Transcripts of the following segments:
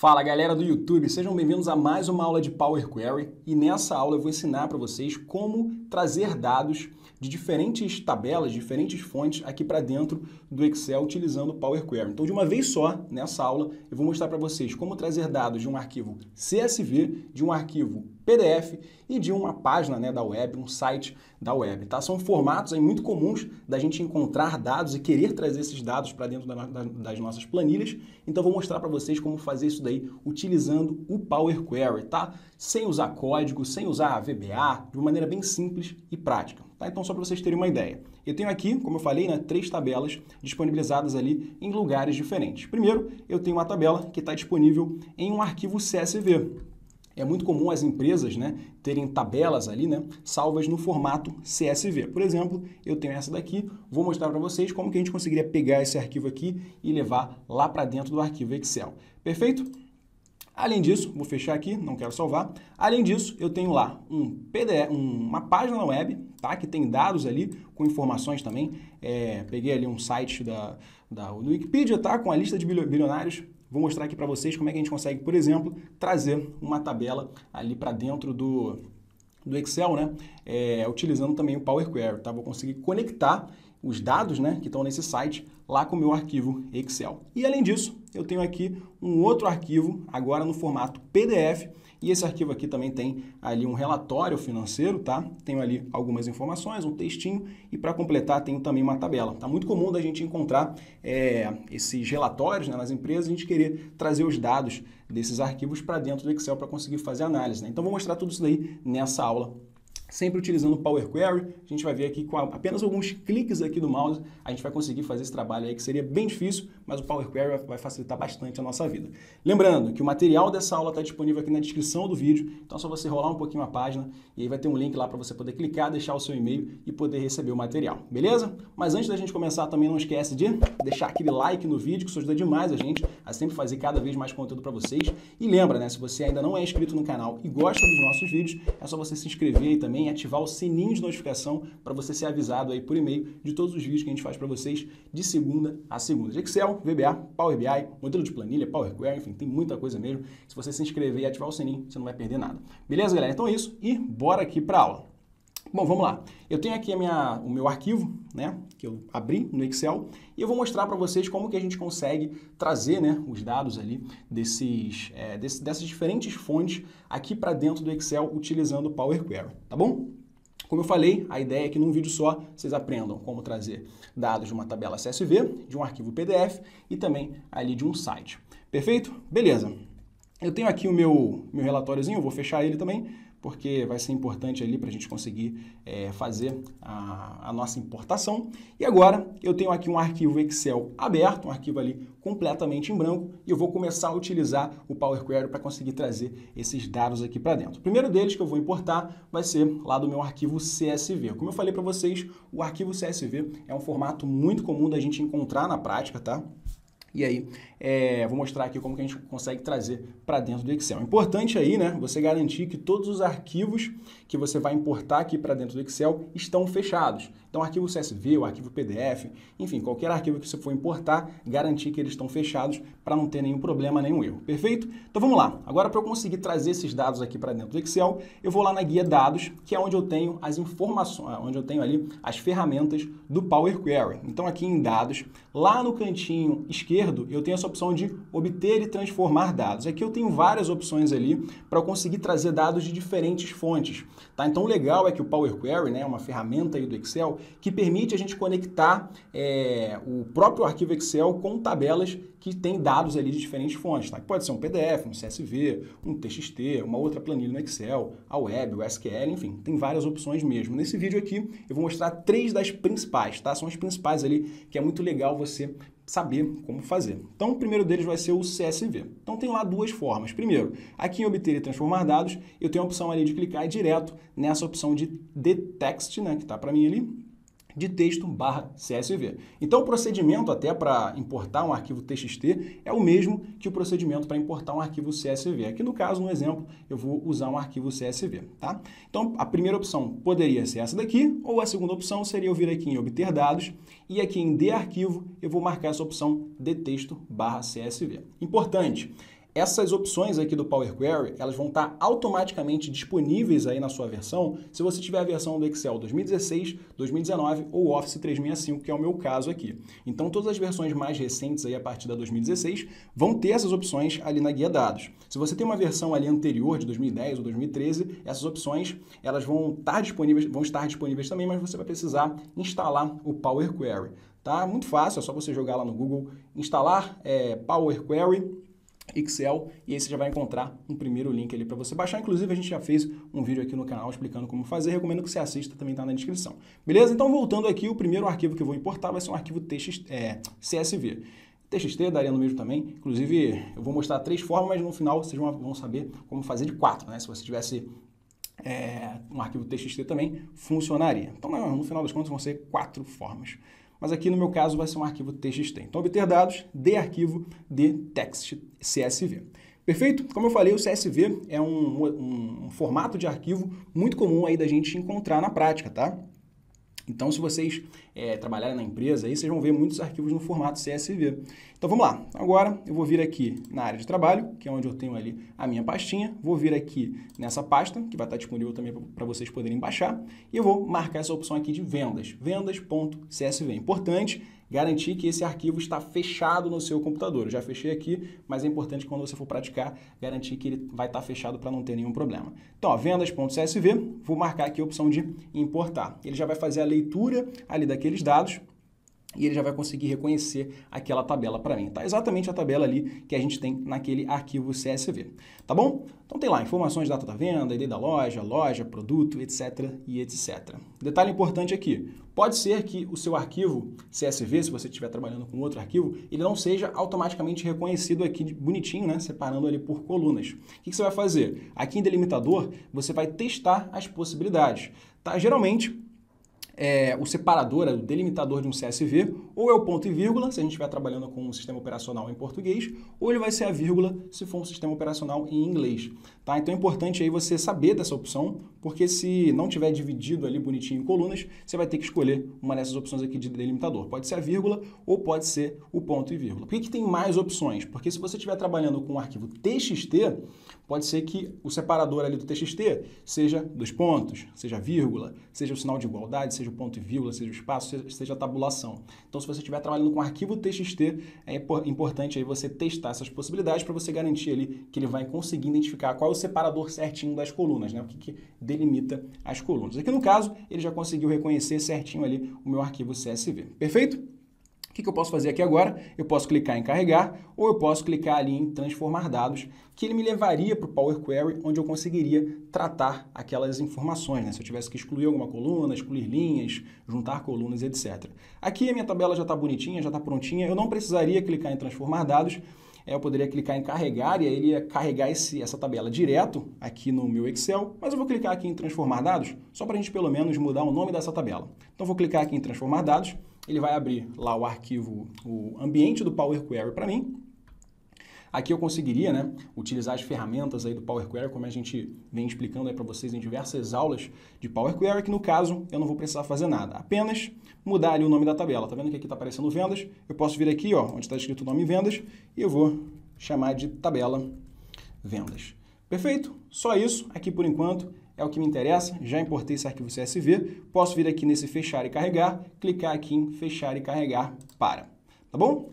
Fala galera do YouTube, sejam bem-vindos a mais uma aula de Power Query e nessa aula eu vou ensinar para vocês como trazer dados de diferentes tabelas, diferentes fontes aqui para dentro do Excel utilizando o Power Query. Então de uma vez só, nessa aula, eu vou mostrar para vocês como trazer dados de um arquivo CSV, de um arquivo PDF e de uma página da web, um site da web. Tá? São formatos aí muito comuns da gente encontrar dados e querer trazer esses dados para dentro das nossas planilhas. Então vou mostrar para vocês como fazer isso daí utilizando o Power Query, tá? Sem usar código, sem usar VBA, de uma maneira bem simples e prática. Tá? Então só para vocês terem uma ideia. Eu tenho aqui, como eu falei, três tabelas disponibilizadas ali em lugares diferentes. Primeiro, eu tenho uma tabela que está disponível em um arquivo CSV. É muito comum as empresas terem tabelas ali salvas no formato CSV. Por exemplo, eu tenho essa daqui, vou mostrar para vocês como que a gente conseguiria pegar esse arquivo aqui e levar lá para dentro do arquivo Excel. Perfeito? Além disso, vou fechar aqui, não quero salvar. Além disso, eu tenho lá um PDF, uma página na web, tá? Que tem dados ali com informações também. Peguei ali um site do Wikipedia, tá? Com a lista de bilionários. Vou mostrar aqui para vocês como é que a gente consegue, por exemplo, trazer uma tabela ali para dentro do Excel, utilizando também o Power Query, tá? Vou conseguir conectar os dados que estão nesse site lá com o meu arquivo Excel. E além disso, eu tenho aqui um outro arquivo, agora no formato PDF, e esse arquivo aqui também tem ali um relatório financeiro, tá? Tenho ali algumas informações, um textinho, e para completar tenho também uma tabela. Tá muito comum da gente encontrar esses relatórios nas empresas, a gente querer trazer os dados desses arquivos para dentro do Excel para conseguir fazer análise. Então vou mostrar tudo isso daí nessa aula. Sempre utilizando o Power Query, a gente vai ver aqui com apenas alguns cliques aqui do mouse, a gente vai conseguir fazer esse trabalho aí que seria bem difícil, mas o Power Query vai facilitar bastante a nossa vida. Lembrando que o material dessa aula está disponível aqui na descrição do vídeo, então é só você rolar um pouquinho a página e aí vai ter um link lá para você poder clicar, deixar o seu e-mail e poder receber o material, beleza? Mas antes da gente começar também não esquece de deixar aquele like no vídeo, que isso ajuda demais a gente a sempre fazer cada vez mais conteúdo para vocês. E lembra, se você ainda não é inscrito no canal e gosta dos nossos vídeos, é só você se inscrever aí também e ativar o sininho de notificação para você ser avisado aí por e-mail de todos os vídeos que a gente faz para vocês de segunda a segunda. De Excel, VBA, Power BI, modelo de planilha, Power Query, enfim, tem muita coisa mesmo. Se você se inscrever e ativar o sininho, você não vai perder nada. Beleza, galera? Então é isso e bora aqui para a aula. Bom, vamos lá. Eu tenho aqui o meu arquivo, que eu abri no Excel, e eu vou mostrar para vocês como que a gente consegue trazer os dados ali dessas diferentes fontes aqui para dentro do Excel utilizando o Power Query, tá bom? Como eu falei, a ideia é que num vídeo só vocês aprendam como trazer dados de uma tabela CSV, de um arquivo PDF e também ali de um site. Perfeito? Beleza. Eu tenho aqui o meu relatóriozinho, eu vou fechar ele também, porque vai ser importante ali para a gente conseguir fazer a nossa importação. E agora eu tenho aqui um arquivo Excel aberto, um arquivo ali completamente em branco, e eu vou começar a utilizar o Power Query para conseguir trazer esses dados aqui para dentro. O primeiro deles que eu vou importar vai ser lá do meu arquivo CSV. Como eu falei para vocês, o arquivo CSV é um formato muito comum da gente encontrar na prática, tá? E aí, vou mostrar aqui como que a gente consegue trazer para dentro do Excel. Importante aí, você garantir que todos os arquivos que você vai importar aqui para dentro do Excel estão fechados. Então, o arquivo CSV, o arquivo PDF, enfim, qualquer arquivo que você for importar, garantir que eles estão fechados para não ter nenhum problema, nenhum erro. Perfeito? Então, vamos lá. Agora, para eu conseguir trazer esses dados aqui para dentro do Excel, eu vou lá na guia Dados, que é onde eu tenho as informações, onde eu tenho ali as ferramentas do Power Query. Então, aqui em Dados, lá no cantinho esquerdo, eu tenho essa opção de obter e transformar dados. Aqui eu tenho várias opções ali para eu conseguir trazer dados de diferentes fontes. Tá? Então, o legal é que o Power Query é uma ferramenta aí do Excel que permite a gente conectar o próprio arquivo Excel com tabelas que tem dados ali de diferentes fontes. Tá? Pode ser um PDF, um CSV, um TXT, uma outra planilha no Excel, a web, o SQL, enfim, tem várias opções mesmo. Nesse vídeo aqui eu vou mostrar 3 das principais, tá? São as principais ali que é muito legal você saber como fazer. Então, o primeiro deles vai ser o CSV. Então, tem lá duas formas. Primeiro, aqui em obter e transformar dados, eu tenho a opção ali de clicar direto nessa opção de text, que está para mim ali, de texto /CSV. Então, o procedimento até para importar um arquivo TXT é o mesmo que o procedimento para importar um arquivo CSV. Aqui no caso, no exemplo, eu vou usar um arquivo CSV, tá? Então, a primeira opção poderia ser essa daqui, ou a segunda opção seria eu vir aqui em obter dados e aqui em de arquivo eu vou marcar essa opção de texto /CSV. Importante, Essas opções aqui do Power Query, elas vão estar automaticamente disponíveis aí na sua versão, se você tiver a versão do Excel 2016, 2019 ou Office 365, que é o meu caso aqui. Então, todas as versões mais recentes aí a partir da 2016 vão ter essas opções ali na guia dados. Se você tem uma versão ali anterior de 2010 ou 2013, essas opções elas vão estar disponíveis também, mas você vai precisar instalar o Power Query. Tá? Muito fácil, é só você jogar lá no Google, instalar Power Query Excel, e aí você já vai encontrar um primeiro link ali para você baixar. Inclusive, a gente já fez um vídeo aqui no canal explicando como fazer, recomendo que você assista, também está na descrição. Beleza? Então, voltando aqui, o primeiro arquivo que eu vou importar vai ser um arquivo CSV. TXT daria no mesmo também, inclusive eu vou mostrar 3 formas, mas no final vocês vão saber como fazer de 4, né? Se você tivesse um arquivo TXT também, funcionaria. Então, no final das contas, vão ser 4 formas. Mas aqui no meu caso vai ser um arquivo TXT. Então, obter dados de arquivo de text CSV. Perfeito? Como eu falei, o CSV é um formato de arquivo muito comum aí da gente encontrar na prática, tá? Então, se vocês trabalharem na empresa, aí vocês vão ver muitos arquivos no formato CSV. Então, vamos lá. Agora, eu vou vir aqui na área de trabalho, que é onde eu tenho ali a minha pastinha. Vou vir aqui nessa pasta, que vai estar disponível também para vocês poderem baixar. E eu vou marcar essa opção aqui de vendas. Vendas.csv. Importante garantir que esse arquivo está fechado no seu computador. Eu já fechei aqui, mas é importante que quando você for praticar, garantir que ele vai estar fechado para não ter nenhum problema. Então, vendas.csv, vou marcar aqui a opção de importar. Ele já vai fazer a leitura ali daqueles dados e ele já vai conseguir reconhecer aquela tabela para mim. Tá? Exatamente a tabela ali que a gente tem naquele arquivo CSV. Tá bom? Então tem lá informações de data da venda, ID da loja, produto, etc. e etc. Detalhe importante aqui, pode ser que o seu arquivo CSV, se você estiver trabalhando com outro arquivo, ele não seja automaticamente reconhecido aqui bonitinho, né? Separando ali por colunas. O que você vai fazer? Aqui em delimitador, você vai testar as possibilidades. Tá? Geralmente, o separador, o delimitador de um CSV, ou é o ponto e vírgula, se a gente estiver trabalhando com um sistema operacional em português, ou ele vai ser a vírgula, se for um sistema operacional em inglês. Tá? Então é importante aí você saber dessa opção, porque se não tiver dividido ali bonitinho em colunas, você vai ter que escolher uma dessas opções aqui de delimitador. Pode ser a vírgula ou pode ser o ponto e vírgula. Por que tem mais opções? Porque se você estiver trabalhando com um arquivo TXT, pode ser que o separador ali do TXT seja 2 pontos, seja vírgula, seja o sinal de igualdade, seja o ponto e vírgula, seja o espaço, seja a tabulação. Então, se você estiver trabalhando com arquivo TXT, é importante aí você testar essas possibilidades para você garantir ali que ele vai conseguir identificar qual é o separador certinho das colunas, né? O que delimita as colunas. Aqui no caso, ele já conseguiu reconhecer certinho ali o meu arquivo CSV. Perfeito? O que eu posso fazer aqui agora? Eu posso clicar em carregar ou eu posso clicar ali em transformar dados, que ele me levaria para o Power Query, onde eu conseguiria tratar aquelas informações, né? Se eu tivesse que excluir alguma coluna, excluir linhas, juntar colunas, etc. Aqui a minha tabela já está bonitinha, já está prontinha, eu não precisaria clicar em transformar dados, eu poderia clicar em carregar e aí ele ia carregar essa tabela direto aqui no meu Excel, mas eu vou clicar aqui em transformar dados, só para a gente pelo menos mudar o nome dessa tabela. Então vou clicar aqui em transformar dados, ele vai abrir lá o arquivo, o ambiente do Power Query para mim. Aqui eu conseguiria, né, utilizar as ferramentas aí do Power Query, como a gente vem explicando aí para vocês em diversas aulas de Power Query, que no caso eu não vou precisar fazer nada, apenas mudar ali o nome da tabela. Tá vendo que aqui está aparecendo vendas? Eu posso vir aqui, ó, onde está escrito o nome vendas, e eu vou chamar de tabela vendas. Perfeito? Só isso aqui por enquanto. É o que me interessa, já importei esse arquivo CSV, posso vir aqui nesse fechar e carregar, clicar aqui em fechar e carregar para, tá bom?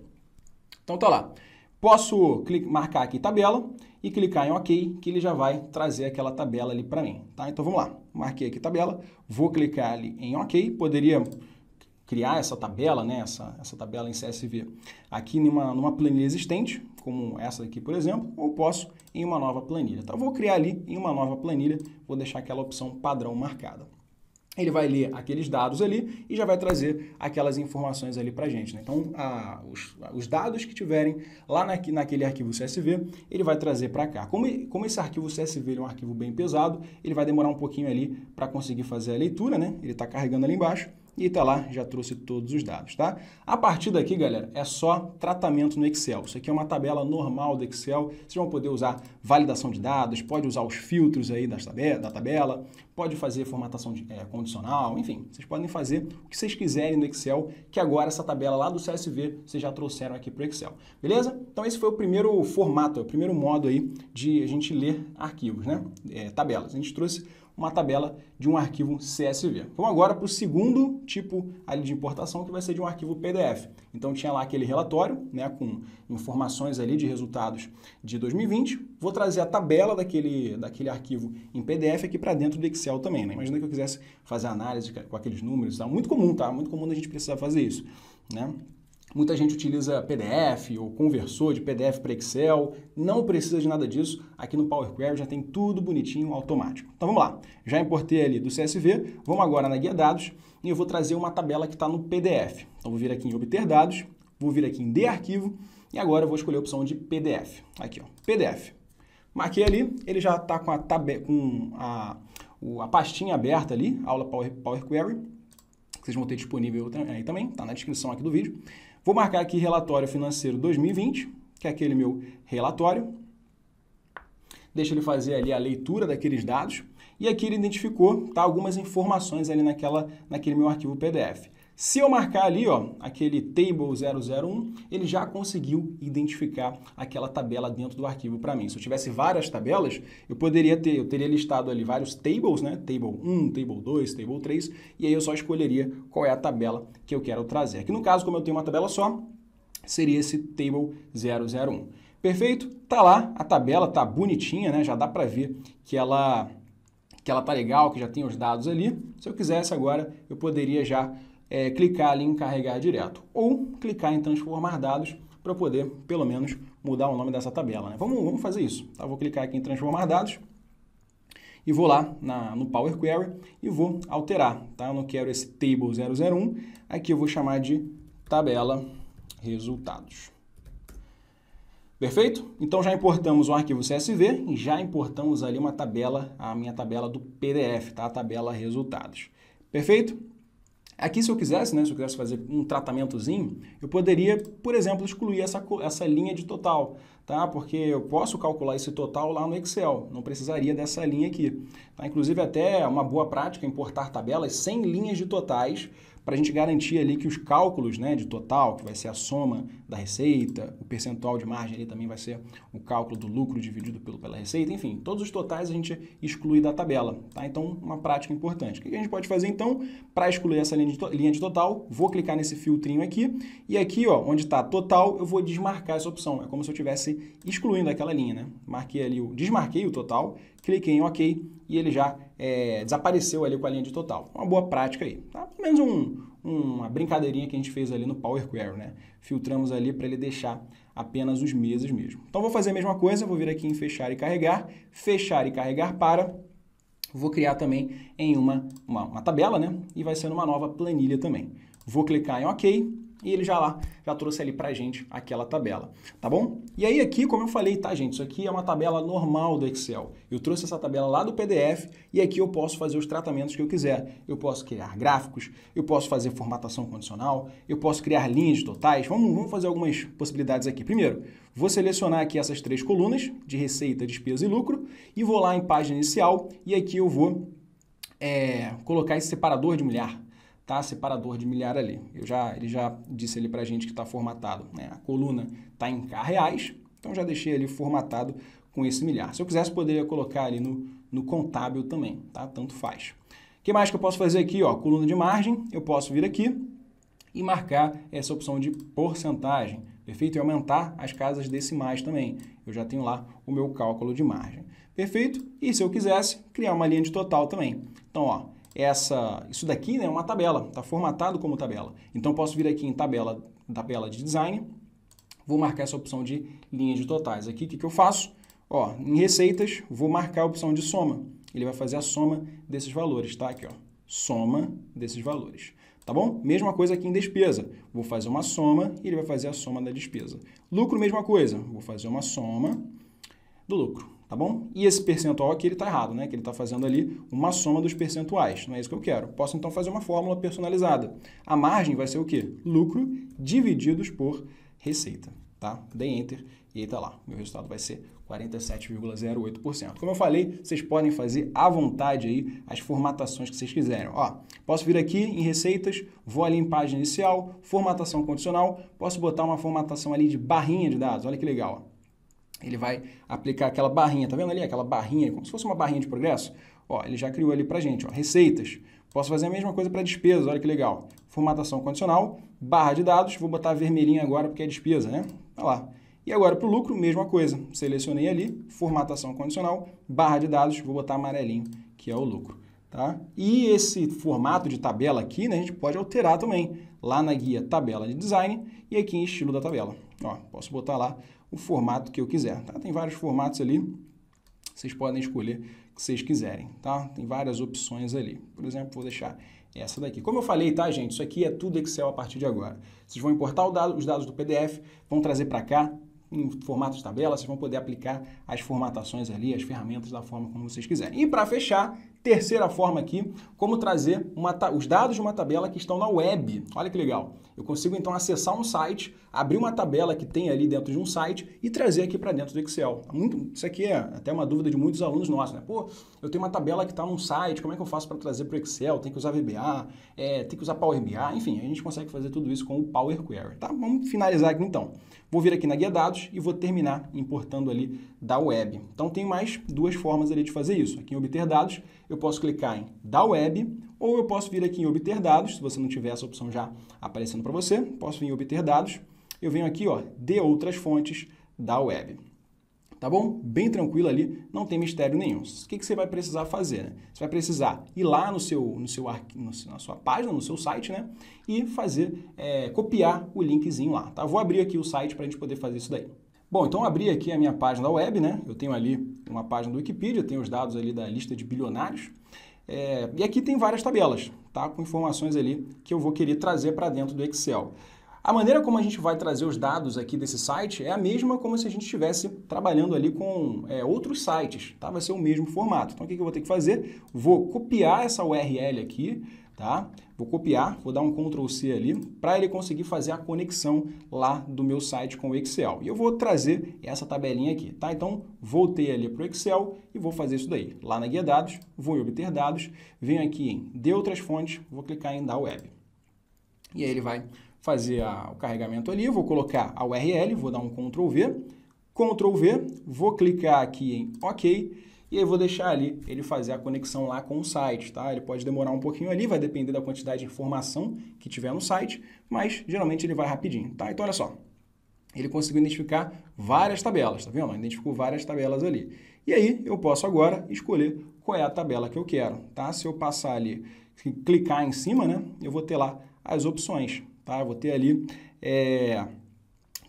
Então tá lá, posso marcar aqui tabela e clicar em OK, que ele já vai trazer aquela tabela ali para mim, tá? Então vamos lá, marquei aqui tabela, vou clicar ali em OK, poderia criar essa tabela, né, essa tabela em CSV aqui numa planilha existente, como essa aqui, por exemplo, ou posso em uma nova planilha. Então, eu vou criar ali em uma nova planilha, vou deixar aquela opção padrão marcada. Ele vai ler aqueles dados ali e já vai trazer aquelas informações ali para a gente, né? Então, os dados que tiverem lá naquele arquivo CSV, ele vai trazer para cá. Como esse arquivo CSV é um arquivo bem pesado, ele vai demorar um pouquinho ali para conseguir fazer a leitura, né? Ele está carregando ali embaixo, e tá lá, já trouxe todos os dados, tá? A partir daqui, galera, é só tratamento no Excel. Isso aqui é uma tabela normal do Excel. Vocês vão poder usar validação de dados, pode usar os filtros aí da tabela, pode fazer formatação condicional, enfim, vocês podem fazer o que vocês quiserem no Excel, que agora essa tabela lá do CSV vocês já trouxeram aqui para o Excel, beleza? Então esse foi o primeiro formato, o primeiro modo aí de a gente ler arquivos, né? Tabelas. A gente trouxe uma tabela de um arquivo CSV. Vamos agora para o segundo tipo ali de importação, que vai ser de um arquivo PDF. Então tinha lá aquele relatório, né, com informações ali de resultados de 2020. Vou trazer a tabela daquele arquivo em PDF aqui para dentro do Excel também, né? Imagina que eu quisesse fazer análise com aqueles números, tá? Muito comum, tá? Muito comum a gente precisar fazer isso, né? Muita gente utiliza PDF ou conversor de PDF para Excel, não precisa de nada disso. Aqui no Power Query já tem tudo bonitinho, automático. Então vamos lá, já importei ali do CSV, vamos agora na guia dados e eu vou trazer uma tabela que está no PDF. Então vou vir aqui em obter dados, vou vir aqui em de arquivo e agora eu vou escolher a opção de PDF. Aqui, ó, PDF. Marquei ali, ele já está com a pastinha aberta ali, aula Power Query, que vocês vão ter disponível aí também, está na descrição aqui do vídeo. Vou marcar aqui relatório financeiro 2020, que é aquele meu relatório. Deixa ele fazer ali a leitura daqueles dados. E aqui ele identificou, tá, algumas informações ali naquele meu arquivo PDF. Se eu marcar ali, ó, aquele table 001, ele já conseguiu identificar aquela tabela dentro do arquivo para mim. Se eu tivesse várias tabelas, eu teria listado ali vários tables, né? Table 1, Table 2, Table 3, e aí eu só escolheria qual é a tabela que eu quero trazer. Aqui no caso, como eu tenho uma tabela só, seria esse Table 001. Perfeito? Tá lá, a tabela tá bonitinha, né? Já dá para ver que ela tá legal, que já tem os dados ali. Se eu quisesse agora, eu poderia já clicar ali em carregar direto ou clicar em transformar dados para poder, pelo menos, mudar o nome dessa tabela, né? Vamos fazer isso, tá? Vou clicar aqui em transformar dados e vou lá no Power Query e vou alterar, tá? Eu não quero esse Table 001, aqui eu vou chamar de tabela resultados. Perfeito? Então já importamos um arquivo CSV e já importamos ali uma tabela, a minha tabela do PDF, tá? A tabela resultados. Perfeito? Aqui, se eu quisesse, né, se eu quisesse fazer um tratamentozinho, eu poderia, por exemplo, excluir essa linha de total, tá? Porque eu posso calcular esse total lá no Excel, não precisaria dessa linha aqui. Tá? Inclusive, até uma boa prática importar tabelas sem linhas de totais, para a gente garantir ali que os cálculos, né, de total, que vai ser a soma da receita, o percentual de margem ali também vai ser o cálculo do lucro dividido pela receita, enfim, todos os totais a gente exclui da tabela, tá? Então, uma prática importante. O que a gente pode fazer, então, para excluir essa linha de total? Vou clicar nesse filtrinho aqui, e aqui, ó, onde está total, eu vou desmarcar essa opção. É como se eu estivesse excluindo aquela linha, né? Marquei ali, desmarquei o total, cliquei em OK, e ele já desapareceu ali com a linha de total. Uma boa prática aí, tá? Pelo menos uma brincadeirinha que a gente fez ali no Power Query, né? Filtramos ali para ele deixar apenas os meses mesmo. Então, vou fazer a mesma coisa, vou vir aqui em fechar e carregar para... Vou criar também em uma tabela, né? E vai ser numa nova planilha também. Vou clicar em OK e ele já trouxe ali pra gente aquela tabela, tá bom? E aí aqui, como eu falei, tá, gente? Isso aqui é uma tabela normal do Excel. Eu trouxe essa tabela lá do PDF e aqui eu posso fazer os tratamentos que eu quiser. Eu posso criar gráficos, eu posso fazer formatação condicional, eu posso criar linhas de totais. Vamos fazer algumas possibilidades aqui. Primeiro, vou selecionar aqui essas 3 colunas de receita, despesa e lucro e vou lá em página inicial e aqui eu vou colocar esse separador de milhar. Tá, separador de milhar ali. Ele já disse ali pra gente que está formatado, né? A coluna está em reais, então já deixei ali formatado com esse milhar. Se eu quisesse, poderia colocar ali no contábil também, tá? Tanto faz. O que mais que eu posso fazer aqui, ó? Coluna de margem, eu posso vir aqui e marcar essa opção de porcentagem, perfeito? E aumentar as casas decimais também. Eu já tenho lá o meu cálculo de margem, perfeito? E se eu quisesse, criar uma linha de total também. Então, ó, isso daqui, né, é uma tabela, está formatado como tabela. Então, posso vir aqui em tabela de design, vou marcar essa opção de linha de totais. Aqui, o que eu faço? Ó, em receitas, vou marcar a opção de soma. Ele vai fazer a soma desses valores, tá? Aqui, ó, soma desses valores. Tá bom? Mesma coisa aqui em despesa. Vou fazer uma soma e ele vai fazer a soma da despesa. Lucro, mesma coisa. Vou fazer uma soma do lucro. tá bom? E esse percentual aqui ele está errado, né? Que ele está fazendo ali uma soma dos percentuais, não é isso que eu quero. Posso então fazer uma fórmula personalizada. A margem vai ser o quê? Lucro divididos por receita, tá? Dei Enter e aí tá lá. Meu resultado vai ser 47,08%. Como eu falei, vocês podem fazer à vontade aí as formatações que vocês quiserem. Ó, posso vir aqui em receitas, vou ali em página inicial, formatação condicional, posso botar uma formatação ali de barrinha de dados, olha que legal, ó. Ele vai aplicar aquela barrinha, tá vendo ali? Aquela barrinha, como se fosse uma barrinha de progresso. Ó, ele já criou ali pra gente, ó, receitas. Posso fazer a mesma coisa para despesas, olha que legal. Formatação condicional, barra de dados, vou botar vermelhinho agora porque é despesa, né? Olha lá. E agora para o lucro, mesma coisa. Selecionei ali, formatação condicional, barra de dados, vou botar amarelinho, que é o lucro. Tá? E esse formato de tabela aqui, né, a gente pode alterar também. Lá na guia tabela de design e aqui em estilo da tabela. Ó, posso botar lá o formato que eu quiser. Tá? Tem vários formatos ali, vocês podem escolher o que vocês quiserem. Tá? Tem várias opções ali. Por exemplo, vou deixar essa daqui. Como eu falei, tá, gente? Isso aqui é tudo Excel a partir de agora. Vocês vão importar os dados do PDF, vão trazer para cá, em formato de tabela, vocês vão poder aplicar as formatações ali, as ferramentas da forma como vocês quiserem. E para fechar, terceira forma aqui, como trazer os dados de uma tabela que estão na web. Olha que legal. Eu consigo então acessar um site, abrir uma tabela que tem ali dentro de um site e trazer aqui para dentro do Excel. Isso aqui é até uma dúvida de muitos alunos nossos, né? Pô, eu tenho uma tabela que está num site, como é que eu faço para trazer para o Excel? Tem que usar VBA, tem que usar Power BI, enfim, a gente consegue fazer tudo isso com o Power Query, tá? Vamos finalizar aqui então. Vou vir aqui na guia dados e vou terminar importando ali da web. Então tem mais duas formas ali de fazer isso. Aqui em obter dados, eu posso clicar em da web ou eu posso vir aqui em obter dados, se você não tiver essa opção já aparecendo para você, posso vir em obter dados, eu venho aqui, ó, de outras fontes da web. Tá bom? Bem tranquilo ali, não tem mistério nenhum. O que você vai precisar fazer, né? Você vai precisar ir lá na sua página, no seu site, né? E fazer, copiar o linkzinho lá, tá? Vou abrir aqui o site para a gente poder fazer isso daí. Bom, então abri aqui a minha página da web, né? Eu tenho ali uma página do Wikipedia, tenho os dados ali da lista de bilionários. E aqui tem várias tabelas, tá? Com informações ali que eu vou querer trazer para dentro do Excel. A maneira como a gente vai trazer os dados aqui desse site é a mesma como se a gente estivesse trabalhando ali com outros sites, tá? Vai ser o mesmo formato. Então, o que eu vou ter que fazer? Vou copiar essa URL aqui, tá? Vou copiar, vou dar um Ctrl+C ali, para ele conseguir fazer a conexão lá do meu site com o Excel. E eu vou trazer essa tabelinha aqui, tá? Então, voltei ali para o Excel e vou fazer isso daí. Lá na guia dados, vou em obter dados, venho aqui em de outras fontes, vou clicar em da web. E aí ele vai fazer o carregamento ali, vou colocar a URL, vou dar um Ctrl+V, vou clicar aqui em OK, e aí vou deixar ali ele fazer a conexão lá com o site, tá? Ele pode demorar um pouquinho ali, vai depender da quantidade de informação que tiver no site, mas geralmente ele vai rapidinho, tá? Então olha só, ele conseguiu identificar várias tabelas, tá vendo? Identificou várias tabelas ali. E aí eu posso agora escolher qual é a tabela que eu quero, tá? Se eu passar ali, clicar em cima, né, eu vou ter lá as opções, tá? Eu vou ter ali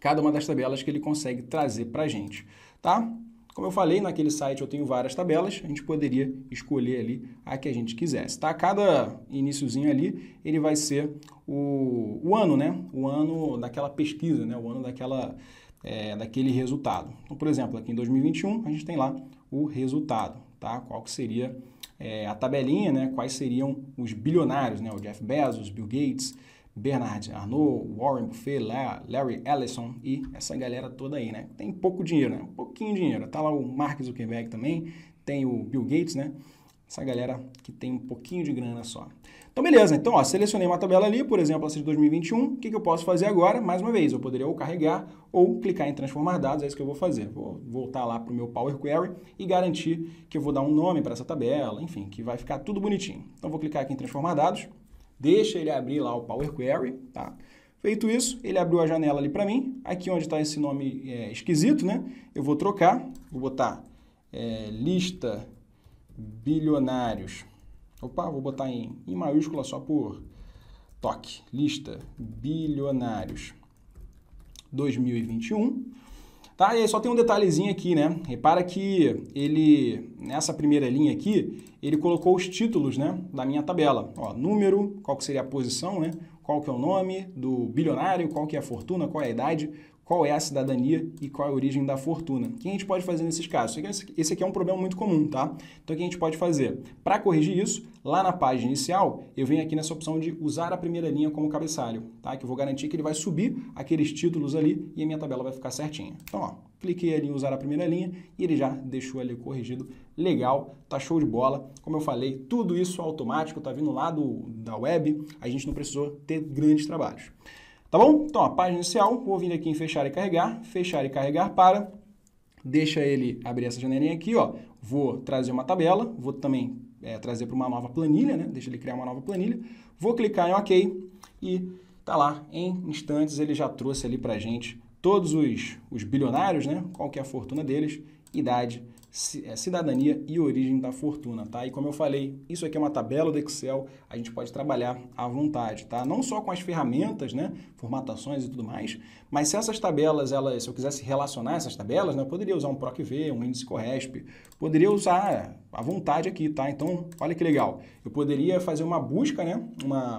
cada uma das tabelas que ele consegue trazer para a gente, tá? Como eu falei, naquele site eu tenho várias tabelas, a gente poderia escolher ali a que a gente quisesse, tá? Cada iniciozinho ali, ele vai ser o ano, né? O ano daquela pesquisa, né? O ano daquele resultado. Então, por exemplo, aqui em 2021, a gente tem lá o resultado, tá? Qual que seria a tabelinha, né? Quais seriam os bilionários, né? O Jeff Bezos, Bill Gates, Bernard Arnault, Warren Buffett, Larry Ellison e essa galera toda aí, né? Tem pouco dinheiro, né? Um pouquinho de dinheiro. Tá lá o Mark Zuckerberg também, tem o Bill Gates, né? Essa galera que tem um pouquinho de grana só. Então, beleza. Então, ó, selecionei uma tabela ali, por exemplo, essa de 2021. O que eu posso fazer agora? Mais uma vez, eu poderia ou carregar ou clicar em transformar dados, é isso que eu vou fazer. Vou voltar lá para o meu Power Query e garantir que eu vou dar um nome para essa tabela, enfim, que vai ficar tudo bonitinho. Então, vou clicar aqui em transformar dados. Deixa ele abrir lá o Power Query, tá? Feito isso, ele abriu a janela ali para mim. Aqui onde está esse nome esquisito, né? Eu vou trocar, vou botar lista bilionários. Opa, vou botar em maiúscula só por toque. Lista bilionários 2021. Tá? E aí só tem um detalhezinho aqui, né? Repara que ele, nessa primeira linha aqui, ele colocou os títulos, né, da minha tabela. Ó, número, qual que seria a posição, né? Qual que é o nome do bilionário, qual que é a fortuna, qual é a idade, qual é a cidadania e qual é a origem da fortuna. O que a gente pode fazer nesses casos? Esse aqui é um problema muito comum, tá? Então, o que a gente pode fazer? Para corrigir isso, lá na página inicial, eu venho aqui nessa opção de usar a primeira linha como cabeçalho, tá? Que eu vou garantir que ele vai subir aqueles títulos ali e a minha tabela vai ficar certinha. Então, ó, cliquei ali em usar a primeira linha e ele já deixou ali corrigido. Legal, tá show de bola. Como eu falei, tudo isso automático, tá vindo lá da web, a gente não precisou ter grandes trabalhos. Tá bom? Então, a página inicial, vou vir aqui em fechar e carregar para, deixa ele abrir essa janelinha aqui, ó. Vou trazer uma tabela, vou também trazer para uma nova planilha, né? Deixa ele criar uma nova planilha. Vou clicar em OK e tá lá, em instantes ele já trouxe ali pra gente todos os bilionários, né? Qual que é a fortuna deles, idade, cidadania e origem da fortuna, tá? E como eu falei, isso aqui é uma tabela do Excel, a gente pode trabalhar à vontade, tá? Não só com as ferramentas, né? Formatações e tudo mais, mas se essas tabelas, se eu quisesse relacionar essas tabelas, né? Eu poderia usar um PROC-V, um índice Corresp, poderia usar à vontade aqui, tá? Então, olha que legal. Eu poderia fazer uma busca, né?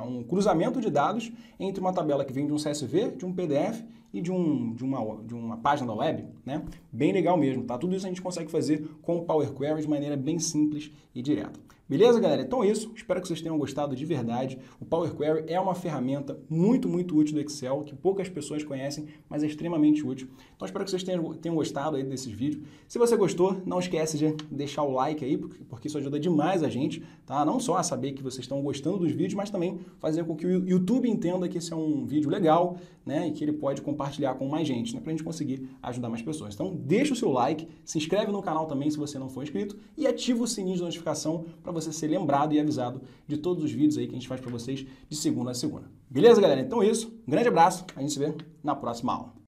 Um cruzamento de dados entre uma tabela que vem de um CSV, de um PDF e de uma página da web, né? Bem legal mesmo, tá? Tudo isso a gente consegue fazer com o Power Query de maneira bem simples e direta. Beleza, galera? Então é isso. Espero que vocês tenham gostado de verdade. O Power Query é uma ferramenta muito, muito útil do Excel, que poucas pessoas conhecem, mas é extremamente útil. Então espero que vocês tenham gostado aí desses vídeos. Se você gostou, não esquece de deixar o like aí, porque isso ajuda demais a gente, tá? Não só a saber que vocês estão gostando dos vídeos, mas também fazer com que o YouTube entenda que esse é um vídeo legal, né? E que ele pode compartilhar com mais gente, né? Pra gente conseguir ajudar mais pessoas. Então deixa o seu like, se inscreve no canal também se você não for inscrito e ativa o sininho de notificação para você ser lembrado e avisado de todos os vídeos aí que a gente faz para vocês de segunda a segunda. Beleza, galera? Então é isso. Um grande abraço. A gente se vê na próxima aula.